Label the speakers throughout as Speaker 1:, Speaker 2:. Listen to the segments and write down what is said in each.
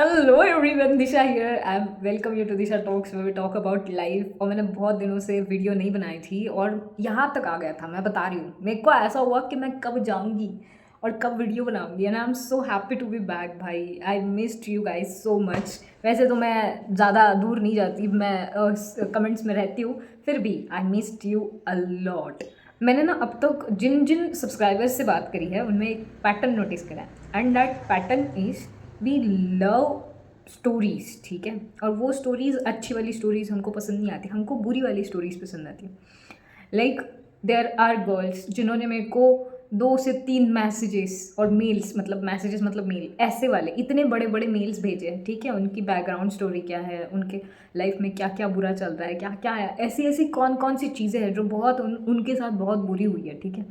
Speaker 1: Hello everyone, Disha here. I am welcome you to Disha talks way we talk about life. और मैंने बहुत दिनों से वीडियो नहीं बनाई थी और यहाँ तक आ गया था। मैं बता रही हूँ, मेरे को ऐसा हुआ कि मैं कब जाऊँगी और कब वीडियो बनाऊँगी। And I am so happy to be back भाई। I missed you guys so much. वैसे तो मैं ज़्यादा दूर नहीं जाती, मैं कमेंट्स में रहती हूँ, फिर भी आई मिस्ड यू अ लॉट। मैंने ना अब तक जिन जिन सब्सक्राइबर्स से बात करी है उनमें एक पैटर्न नोटिस करा है, and that pattern is we love stories. ठीक है, और वो स्टोरीज़, अच्छी वाली स्टोरीज़ हमको पसंद नहीं आती, हमको बुरी वाली स्टोरीज़ पसंद आती। लाइक देयर आर गर्ल्स जिन्होंने मेरे को 2 से 3 मैसेजेस और मेल्स, मतलब मैसेजेस मतलब मेल, ऐसे वाले इतने बड़े बड़े मेल्स भेजे हैं। ठीक है, उनकी बैकग्राउंड स्टोरी क्या है, उनके लाइफ में क्या क्या बुरा चल रहा है, क्या क्या है, ऐसी ऐसी कौन कौन सी चीज़ें हैं जो बहुत उनके साथ बहुत बुरी हुई है। ठीक है,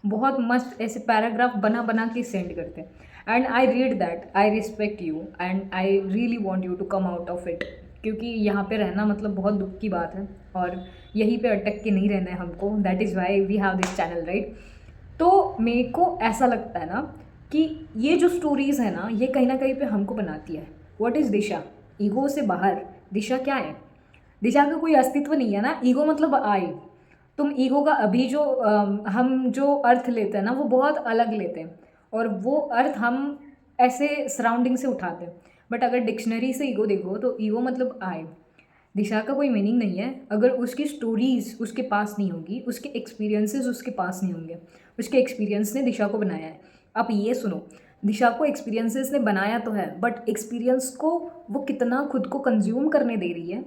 Speaker 1: बहुत मस्त ऐसे पैराग्राफ बना बना के सेंड करते हैं। And I read that, I respect you and I really want you to come out of it. क्योंकि यहाँ पे रहना मतलब बहुत दुख की बात है और यहीं पे अटक के नहीं रहना है हमको। That is why we have this channel, right. तो मेरे को ऐसा लगता है ना कि ये जो स्टोरीज़ है ना, ये कहीं ना कहीं पे हमको बनाती है। What is Disha? ईगो से बाहर दिशा क्या है? दिशा का कोई अस्तित्व नहीं है ना। ईगो मतलब आई। तुम ईगो का अभी जो हम जो अर्थ लेते हैं ना, वो बहुत अलग लेते हैं और वो अर्थ हम ऐसे सराउंडिंग से उठाते हैं। बट अगर डिक्शनरी से ईगो देखो तो ईगो मतलब आई। दिशा का कोई मीनिंग नहीं है अगर उसकी स्टोरीज़ उसके पास नहीं होगी, उसके एक्सपीरियंसेस उसके पास नहीं होंगे। उसके एक्सपीरियंस ने दिशा को बनाया है। आप ये सुनो, दिशा को एक्सपीरियंसेस ने बनाया तो है, बट एक्सपीरियंस को वो कितना खुद को कंज्यूम करने दे रही है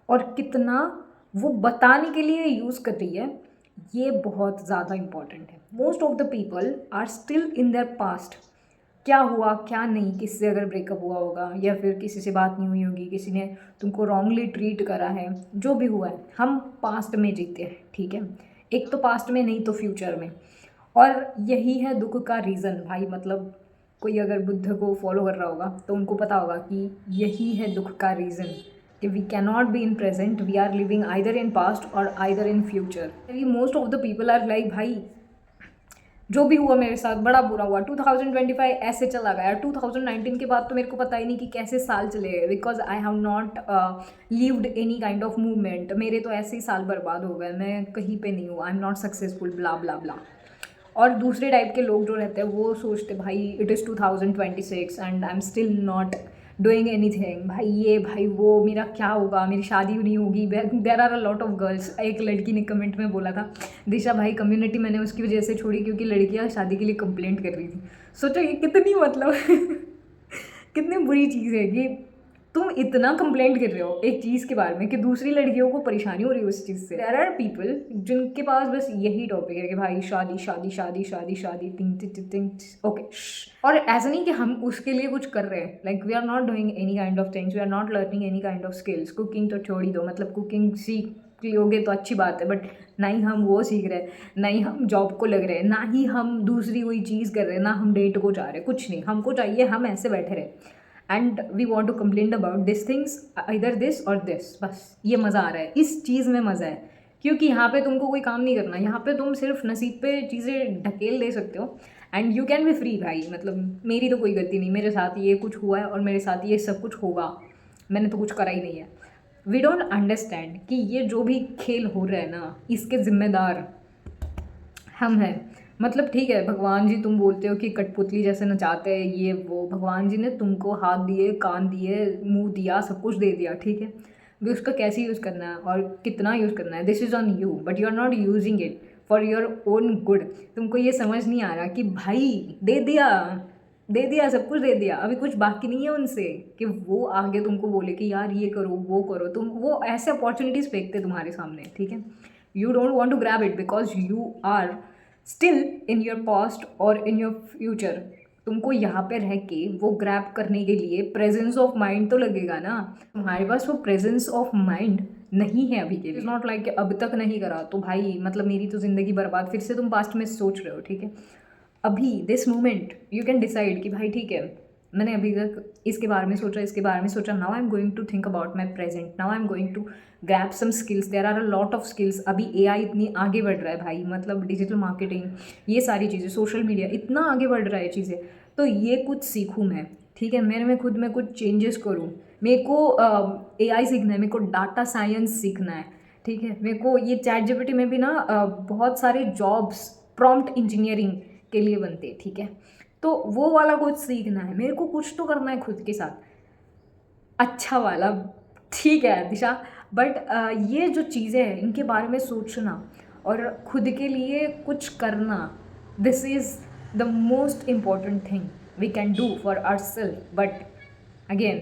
Speaker 1: और कितना वो बताने के लिए यूज़ कर रही है, ये बहुत ज़्यादा इम्पॉर्टेंट है। Most of the people are still in their past. क्या हुआ क्या नहीं, किससे अगर ब्रेकअप हुआ होगा या फिर किसी से बात नहीं हुई होगी, किसी ने तुमको रॉन्गली ट्रीट करा है, जो भी हुआ है, हम पास्ट में जीते हैं। ठीक है, एक तो पास्ट में, नहीं तो फ्यूचर में। और यही है दुख का रीज़न भाई। मतलब कोई अगर बुद्ध को फॉलो कर रहा होगा तो उनको पता होगा कि यही है दुख का रीज़न, कि we cannot be in present, we are living either in past और either in future. Most of the people are like भाई जो भी हुआ मेरे साथ बड़ा बुरा हुआ, 2025 ऐसे चला गया। 2019 के बाद तो मेरे को पता ही नहीं कि कैसे साल चले गए, because I have not lived any kind of movement. मेरे तो ऐसे ही साल बर्बाद हो गए, मैं कहीं पे नहीं हूँ, आई एम नॉट सक्सेसफुल, ब्ला ब्ला ब्ला। और दूसरे टाइप के लोग जो रहते हैं वो सोचते भाई it is 2026 and I am still not doing any thing. भाई ये भाई वो, मेरा क्या होगा, मेरी शादी नहीं होगी। There are a lot of girls. एक लड़की ने कमेंट में बोला था, दिशा भाई कम्युनिटी मैंने उसकी वजह से छोड़ी क्योंकि लड़कियां शादी के लिए कंप्लेंट कर रही थी। सोचो ये कितनी मतलब कितनी बुरी चीज़ है कि तुम इतना कंप्लेंट कर रहे हो एक चीज़ के बारे में कि दूसरी लड़कियों को परेशानी हो रही है उस चीज़ से। देयर आर पीपल जिनके पास बस यही टॉपिक है कि भाई शादी शादी शादी शादी शादी, टिंग टिंग टिंग। ओके, और ऐसा नहीं कि हम उसके लिए कुछ कर रहे हैं। Like we are not doing any kind of things, we are not learning any kind of skills. Cooking तो छोड़ ही दो, मतलब कुकिंग सीख लोगे तो अच्छी बात है, बट ना ही हम वो सीख रहे हैं, ना ही हम जॉब को लग रहे हैं, ना ही हम दूसरी कोई चीज़ कर रहे हैं, ना हम डेट को जा रहे हैं, कुछ नहीं। हमको चाहिए हम ऐसे बैठे रहे and we want to complain about this things, इधर दिस और दिस। बस ये मज़ा आ रहा है, इस चीज़ में मज़ा है। क्योंकि यहाँ पे तुमको कोई काम नहीं करना, यहाँ पे तुम सिर्फ नसीब पे चीज़ें ढकेल दे सकते हो and you can be free भाई। मतलब मेरी तो कोई गलती नहीं, मेरे साथ ये कुछ हुआ है और मेरे साथ ये सब कुछ होगा, मैंने तो कुछ करा ही नहीं है। वी डोंट अंडरस्टैंड कि ये जो भी खेल हो रहा है ना, इसके ज़िम्मेदार हम हैं। मतलब ठीक है, भगवान जी तुम बोलते हो कि कठपुतली जैसे नचाते हैं ये वो, भगवान जी ने तुमको हाथ दिए, कान दिए, मुंह दिया, सब कुछ दे दिया। ठीक है, भी उसका कैसे यूज़ करना है और कितना यूज़ करना है, this is on you, but you are not using it for your own good. तुमको ये समझ नहीं आ रहा कि भाई दे दिया, दे दिया, सब कुछ दे दिया, अभी कुछ बाकी नहीं है उनसे कि वो आगे तुमको बोले कि यार ये करो वो करो। तुम वो ऐसे अपॉर्चुनिटीज़ फेंकते तुम्हारे सामने। ठीक है, you don't want to grab it because you are still in your past और इन योर फ्यूचर। तुमको यहाँ पे रह के वो ग्रैब करने के लिए प्रेजेंस ऑफ माइंड तो लगेगा ना। तुम्हारे पास वो प्रेजेंस ऑफ माइंड नहीं है अभी के लिए। इट्स नॉट लाइक अब तक नहीं करा तो भाई मतलब मेरी तो ज़िंदगी बर्बाद, फिर से तुम पास्ट में सोच रहे हो। ठीक है, अभी this moment you can decide कि भाई ठीक है, मैंने अभी तक इसके बारे में सोचा, इसके बारे में सोचा, now I am going to think about my present, now I am going to grab some skills. There are a lot of skills. अभी एआई इतनी आगे बढ़ रहा है भाई, मतलब डिजिटल मार्केटिंग, ये सारी चीज़ें, सोशल मीडिया इतना आगे बढ़ रहा है चीज़ें, तो ये कुछ सीखूँ मैं। ठीक है, मेरे में खुद में कुछ चेंजेस करूँ। मेरे को एआई सीखना है, मेरे को डाटा साइंस सीखना है, ठीक है। मेरे को ये चैट जीपीटी में भी ना बहुत सारे जॉब्स प्रॉम्प्ट इंजीनियरिंग के लिए बनते हैं, ठीक है। तो वो वाला कुछ सीखना है मेरे को, कुछ तो करना है खुद के साथ अच्छा वाला, ठीक है दिशा। बट ये जो चीज़ें हैं इनके बारे में सोचना और खुद के लिए कुछ करना, this is the most important thing we can do for our self. But again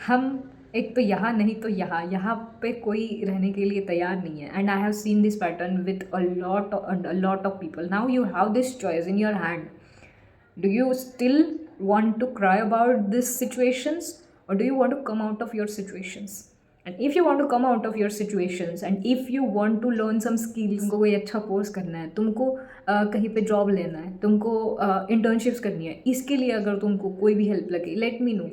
Speaker 1: हम एक तो यहाँ नहीं तो यहाँ पे कोई रहने के लिए तैयार नहीं है। And I have seen this pattern with a lot of people. Now you have this choice in your hand. Do you still want to cry about these situations, or do you want to come out of your situations? And if you want to come out of your situations and if you want to learn some skills, तुमको कोई अच्छा course करना है, तुमको कहीं पे job लेना है, तुमको इंटर्नशिप्स करनी है, इसके लिए अगर तुमको कोई भी हेल्प लगे, लेट मी नो।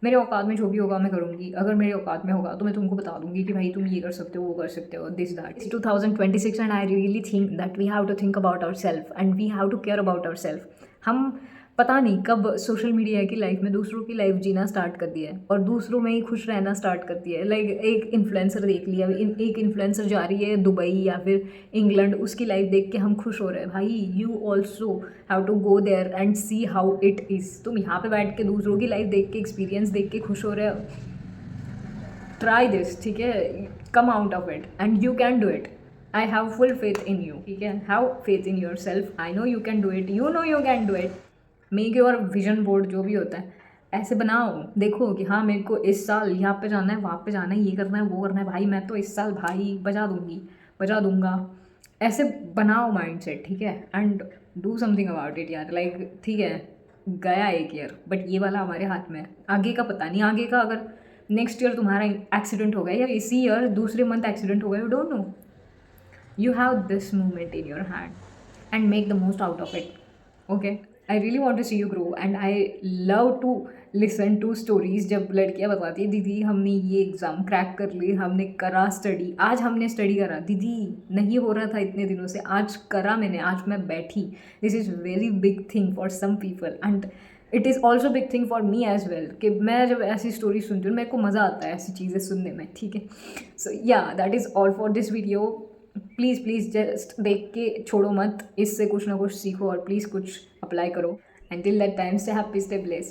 Speaker 1: मेरे औकात में जो भी होगा मैं करूँगी। अगर मेरे औकात में होगा तो मैं तुमको बता दूंगी कि भाई तुम ये कर सकते हो, वो कर सकते हो, this that. It's 2026 and I really think that we have to think about our self and we have to care about our self. हम पता नहीं कब सोशल मीडिया की लाइफ में दूसरों की लाइफ जीना स्टार्ट कर दिया है और दूसरों में ही खुश रहना स्टार्ट कर दिया है। लाइक एक इन्फ्लुएंसर देख लिया, एक इन्फ्लुएंसर जा रही है दुबई या फिर इंग्लैंड, उसकी लाइफ देख के हम खुश हो रहे हैं। भाई you also have to go there and see how it is. तुम यहाँ पे बैठ के दूसरों की लाइफ देख के, एक्सपीरियंस देख के खुश हो रहे हो। ट्राई दिस, ठीक है, कम out of it and you can do it. I have full faith in you, ठीक है। Have faith in your self. I know you can do it, you know you can do it. Make your vision board, जो भी होता है ऐसे बनाओ। देखो कि हाँ मेरे को इस साल यहाँ पे जाना है, वहाँ पे जाना है, ये करना है, वो करना है। भाई मैं तो इस साल भाई बजा दूंगा। ऐसे बनाओ माइंड सेट, ठीक है। And do something about it यार। लाइक ठीक है, गया एक ईयर, बट ये वाला हमारे हाथ में है। आगे का पता नहीं, आगे का अगर नेक्स्ट ईयर तुम्हारा एक्सीडेंट हो गया या इसी ईयर दूसरे मंथ एक्सीडेंट हो गया, you don't know. You have this moment in your hand and make the most out of it. Okay, I really want to see you grow and I love to listen to stories जब लड़कियां बताती है दीदी हमने ये exam crack कर ली, हमने करा स्टडी, आज हमने स्टडी करा दीदी, नहीं हो रहा था इतने दिनों से, आज करा मैंने, आज मैं बैठी। This is very big thing for some people and it is also big thing for me as well. कि मैं जब ऐसी स्टोरी सुनती हूँ मेरे को मज़ा आता है ऐसी चीज़ें सुनने में, ठीक है। सो या that is all for this video. Please just देख के छोड़ो मत, इससे कुछ ना कुछ सीखो और प्लीज़ कुछ अप्लाई करो। Until that time, stay happy, stay blessed.